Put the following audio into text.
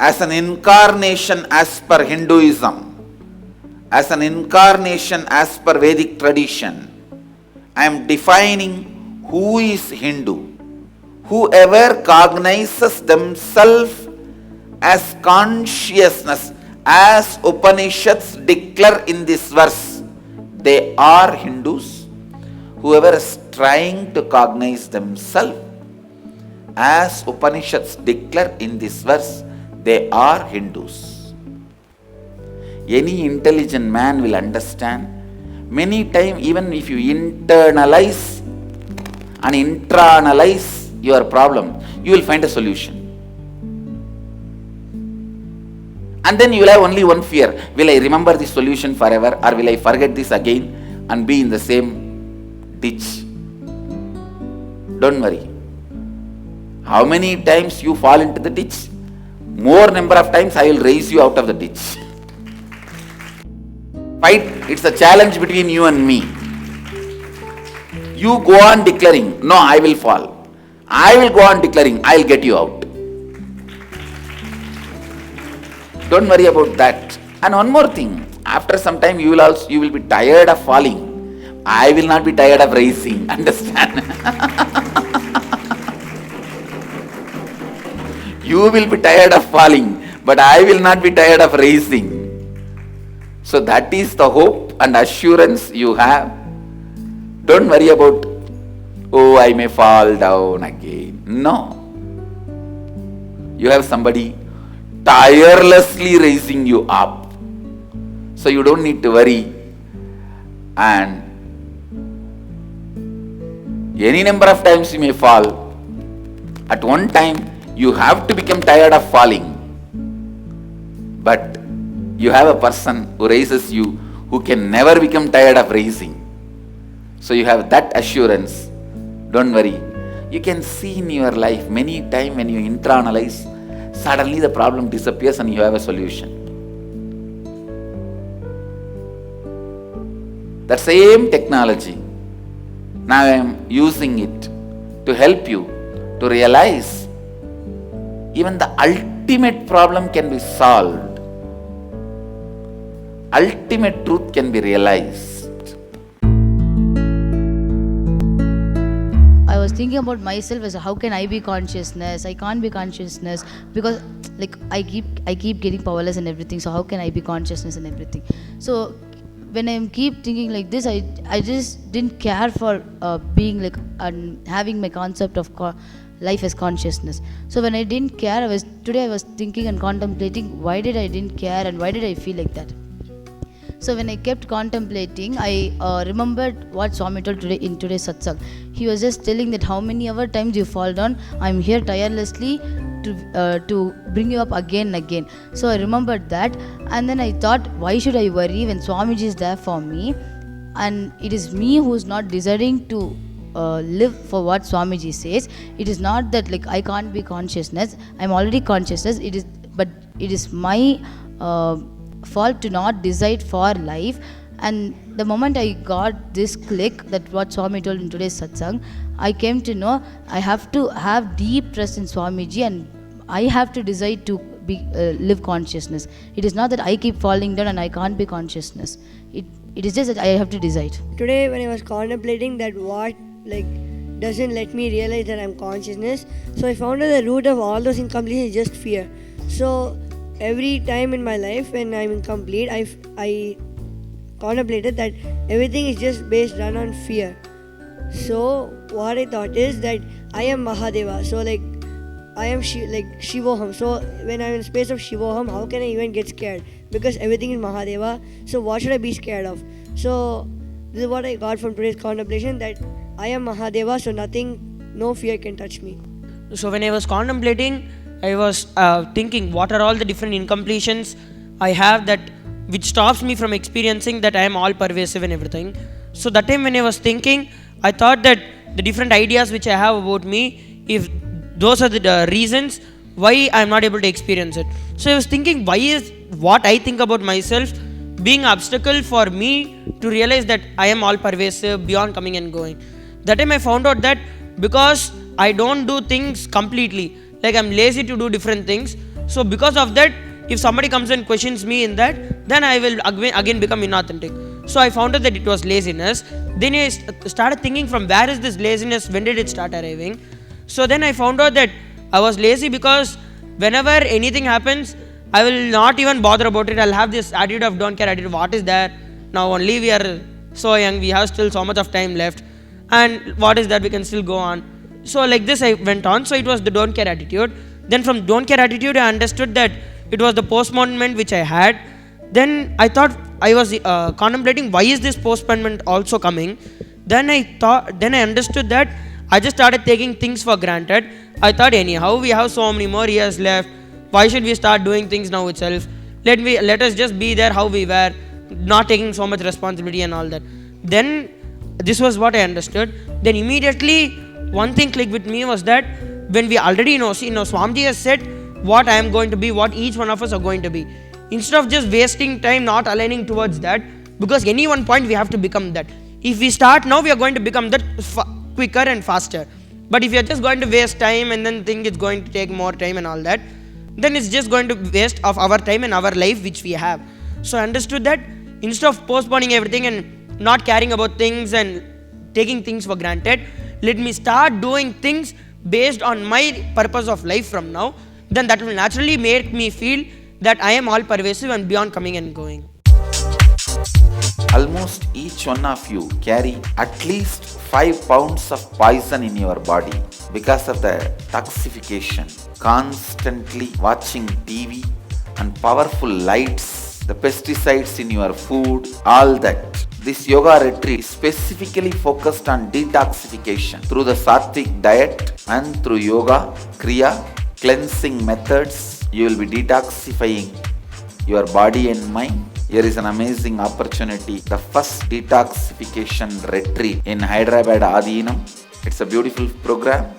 as an incarnation as per Hinduism, as an incarnation as per Vedic tradition. I am defining who is Hindu. Whoever cognizes themselves as consciousness, as Upanishads declare in this verse, they are Hindus. Whoever is trying to cognize themselves as Upanishads declare in this verse, they are Hindus. Any intelligent man will understand. Many times, even if you internalize and intraanalyze your problem, you will find a solution. And then you will have only one fear. Will I remember this solution forever, or will I forget this again and be in the same ditch? Don't worry. How many times you fall into the ditch? More number of times I will raise you out of the ditch. Fight, it's a challenge between you and me. You go on declaring, no, I will fall. I will go on declaring, I will get you out. Don't worry about that. And one more thing, after some time you will be tired of falling. I will not be tired of raising. Understand? You will be tired of falling, but I will not be tired of raising. So that is the hope and assurance you have. Don't worry about, oh, I may fall down again. No. You have somebody tirelessly raising you up. So you don't need to worry. And any number of times you may fall. At one time, you have to become tired of falling. But you have a person who raises you who can never become tired of raising. So you have that assurance. Don't worry. You can see in your life many times when you internalize, suddenly the problem disappears and you have a solution. The same technology, now I am using it to help you to realize even the ultimate problem can be solved. Ultimate truth can be realized. I was thinking about myself as how can I be consciousness? I can't be consciousness because like I keep getting powerless and everything. So how can I be consciousness and everything? So when I keep thinking like this, I just didn't care for being like having my concept of life as consciousness. So when I didn't care, today I was thinking and contemplating why did I didn't care and why did I feel like that. So when I kept contemplating, I remembered what Swami told today in today's satsang. He was just telling that how many ever times you fall down, I'm here tirelessly to bring you up again and again. So I remembered that, and then I thought, why should I worry when Swamiji is there for me, and it is me who is not deciding to live for what Swamiji says. It is not that like I can't be consciousness. I'm already consciousness. But it is my fault to not decide for life. And the moment I got this click that what Swami told in today's satsang, I came to know I have to have deep trust in Swamiji and I have to decide to live consciousness. It is not that I keep falling down and I can't be consciousness. It is just that I have to decide. Today when I was contemplating that what doesn't let me realize that I'm consciousness, so I found that the root of all those incompletions is just fear. So every time in my life when I'm incomplete, I contemplated that everything is just based on fear. So what I thought is that I am Mahadeva, so like I am Shivoham. So when I'm in space of Shivoham, how can I even get scared? Because everything is Mahadeva, so what should I be scared of? So this is what I got from today's contemplation, that I am Mahadeva, so no fear can touch me. So when I was contemplating, I was thinking what are all the different incompletions I have that which stops me from experiencing that I am all pervasive and everything. So that time when I was thinking, I thought that the different ideas which I have about me, if those are the reasons why I am not able to experience it. So I was thinking, why is what I think about myself being an obstacle for me to realize that I am all pervasive, beyond coming and going. That time I found out that because I don't do things completely, like I'm lazy to do different things, So because of that, if somebody comes and questions me in that, then I will again become inauthentic. So I found out that it was laziness. Then I started thinking, from where is this laziness, when did it start arriving? So then I found out that I was lazy because whenever anything happens, I will not even bother about it. I'll have this attitude of don't care attitude. What is there? Now only we are so young, we have still so much of time left, and what is that, we can still go on. So like this I went on. So it was the don't care attitude. Then from don't care attitude I understood that it was the postponement which I had. Then I thought, I was contemplating, why is this postponement also coming? Then I understood that I just started taking things for granted. I thought, anyhow we have so many more years left, why should we start doing things now itself? Let us just be there how we were, not taking so much responsibility and all that. Then this was what I understood. Then immediately one thing clicked with me was that when we already know, Swamiji has said what I am going to be, what each one of us are going to be. Instead of just wasting time not aligning towards that, because any one point we have to become that. If we start now, we are going to become that quicker and faster. But if you are just going to waste time and then think it's going to take more time and all that, then it's just going to waste of our time and our life which we have. So I understood that instead of postponing everything and not caring about things and taking things for granted, let me start doing things based on my purpose of life from now. Then that will naturally make me feel that I am all pervasive and beyond coming and going. Almost each one of you carry at least 5 pounds of poison in your body because of the toxification, constantly watching TV and powerful lights, the pesticides in your food, all that. This yoga retreat is specifically focused on detoxification through the Sattvic diet and through yoga, Kriya, cleansing methods. You will be detoxifying your body and mind. Here is an amazing opportunity. The first detoxification retreat in Hyderabad Adinam. It's a beautiful program.